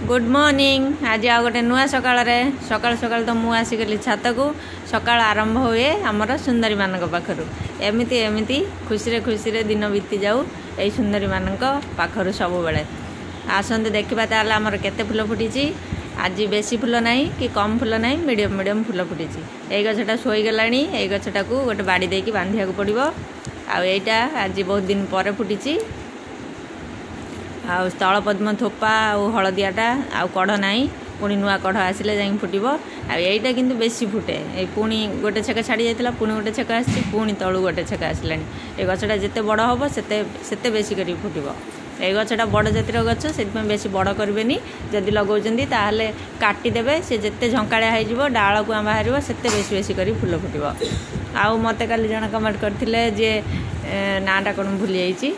Good morning. आज आ गोटे नुआ सकाल सकाल सकाल तो मुझे आसिकली छात को सकाल आरंभ हुए आमर सुंदरी मान पाखर एमती एमती खुशी खुशी दिन बीती जाऊ यही सुंदरी मान पाखर सब बेले आसते देखा ताल आमर केते फुल फुटी। आज बेसी फुल ना कि कम फुल ना मीडियम मीडियम फुल फुटी। यही गछटा शोगला यही गछटा को गोटे बाड़ी देकी बांधिया पड़ो। आईटा आज बहुत दिन पर फुटी। आउ स्थल पद्म थोपा और हलदियाटा आउ कढ़ ना पुणी नुआ कढ़ आसिले जाए फुटब। आईटा कि बेसी फुटे पुणी गोटे छेका छाड़ी जाता पुणी गोटे छेका आसी पुणी तलू गोटे छेका आसला। ये गछटा जिते बड़ हम से बेसी कर फुटब। ये गछटा बड़ जातिर गछ से बेसी बड़ करेंगे जदि लगाउछन्ती ताहले काटिदेवे से जिते झंकालिया हो डाल को बाहर से बेसी बेसी कर फुल फुटब। आउ मते काली जन कमेंट करथिले जे नाटा कौन भूली जाइए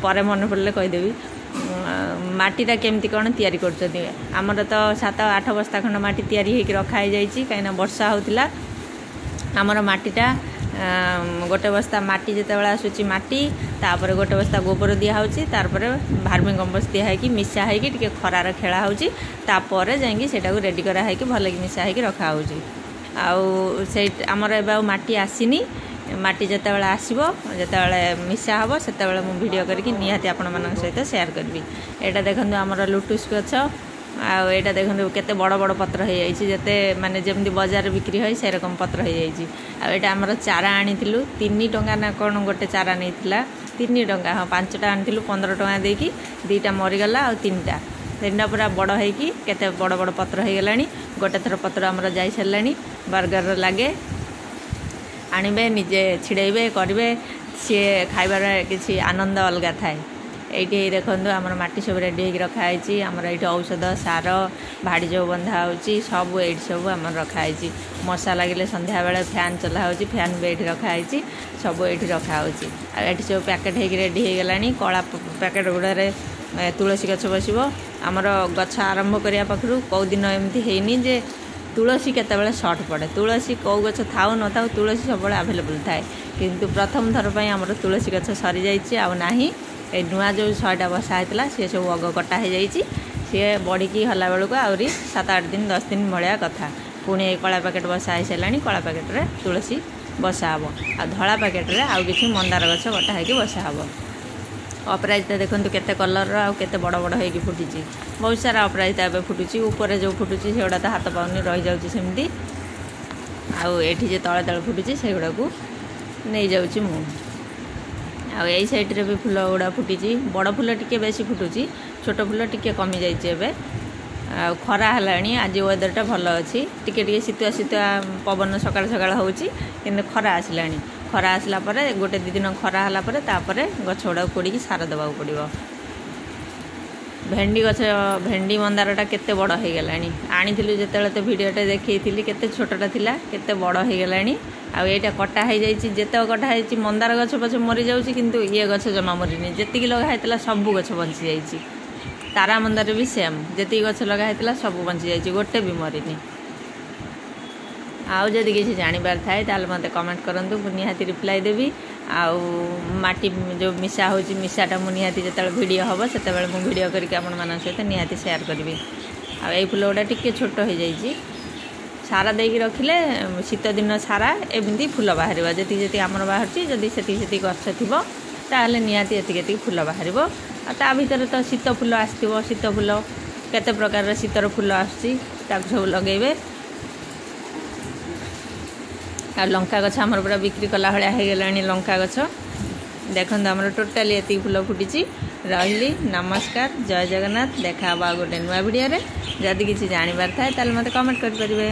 पर मन पड़े कहीदेवी माटीटा केमती कौन तैयारी करछथि। आमर तो 7-8 बस्ता खंड माटी तैयारी होकर रखाई जाइए कहीं वर्षा होता आमर माटीटा गोटे बस्ता माटी जितेबाला आसूची माटी तापर गोटे बस्ता गोबर दिहाउची तारपर भार्मी कंपोस्ट दिहाई मिसा होगी खरार खेला होची तापर जाइए सेटा को रेडी करा है भल मिसा होगी रखा होची। आउ से आमर एबा माटी आसीनी माटी जितेबाला आसो जितेबाला मिसा हम से वीडियो करके निहाती आपण मान सहित शेयर करी। एटा देखो आमर लुटुस गछ आईटा देखो केते बड़ बड़ पत्र हो जाते माने जमती बाजार बिक्री हो से रकम पत्र हो जाइए। आमर चारा आनी 3 टंका ना कौन गोटे चारा नहीं 3 टंका हाँ 5टा आनी 15 टंका देकी 2टा मरीगला आ 3टा पूरा बड़ होगी केते बड़ बड़ पत्र हो गला। गोटे थर पत्र आमर जा सारा बर्गर लगे आणवे निजे छिड़े करेंगे सी खाइबार किसी आनंद अलग थाए। ये देखो आमर माटी सब रेडी हो रखाई आमर ये औषध सार भाड़ी जो बंधा हो सब ये सब आम रखाई मशा लगे संध्या बेले फैन चला हो फैन भी ये रखाई सब ये रखा ये सब पैकेट हो रेडी हो गला। कला पैकेट गुड़े तुलसी गछ बसब आमर गछ आरंभ करने पाखु कौ दिन एमती है जे तुलसी केतबेले सर्ट पड़े तुलसी कौ गछ थाउ न थाउ तुलसी सब आवेलेबल थाए किंतु प्रथम थर पर आमर तुलसी गछ सरी जाइए आ नहीं ए नुआ जो 6टा बसा होता सी सब अग कटा हो जाइए सी बढ़ी हला बेलू आहरी 7-8 दिन 10 दिन भाया कथा पुणी कला पैकेट बसा सारा कला पैकेट्रे तुलसी बसा हम आ धला पैकेट्रे आउ कि मंदार गछ कटा हो बसा हम। अपराजिता देखो केते कलर आते बड़ बड़ हो फुटी बहुत सारा अपराजिता एवं फुटुची ऊपर जो फुटुची से गुड़ा तो हाथ पाऊनी रही जाऊँगी सेमती आठी जो तले तले फुटुची से गुड़ा को नहीं जाऊँगी मु आई साइड्रे भी फुल गुड़ा फुटी बड़ फुल टी बेसी फुटुची छोट फुल टी कमी जाइए। खरा है आज वेदरटा भल अच्छी टी शीतुआ शीतुआ पवन सकाल सकाल हो खरा आसला खरा आसला गोटे 2 दिन खरा है गछ गुड़ा कोड़ी सार देवा पड़ो। भेंडी गछ भेंडी मंदारटा केते बड़ हो गला आनी जो तो वीडियोटे देखी केते छोटा थिला केते बड़ हो गला। आईटा कटा हो जाइए जिते कटा हो मंदार गछ पछे मरी जाऊँगी किंतु ये गछ जमा मरीनी जी लगा सब गछ बंची जाइए। तारा मंदार भी सेम जी गछ लगा सब बंची जाइए गोटे भी मरीनी। आउ जदि किसी जानिबार थाए ताले मते कमेंट करंतु निहाती रिप्लाई देवी। आउ माटी जो मिसा हो मिसाटा मु निहाती जतबे वीडियो हम से वीडियो करके आपण मान सहित निहाती शेयर करी। आ ये फुल गुड़ा टिके छोट हो जाइए सारा देकी रखिले शीत दिन सारा एमती फुल बाहर जी आमर बाहर जदि से गछ थी ताहले निहाती एति फुल बाहर ता भीतर तो शीत फुल आसो शीत फुल केते प्रकार शीतर फुल आसुची सब लगेबे। आ लंका गछ आमर पूरा बिक्री कला भाया हो गला लंका गछ देखो आमर टोटाली एति फुल फुटी रही। नमस्कार जय जगन्नाथ देखा गोटे नुआ वीडियो जदि किसी जानिबार थाए ताले मते कमेंट करि परिबे।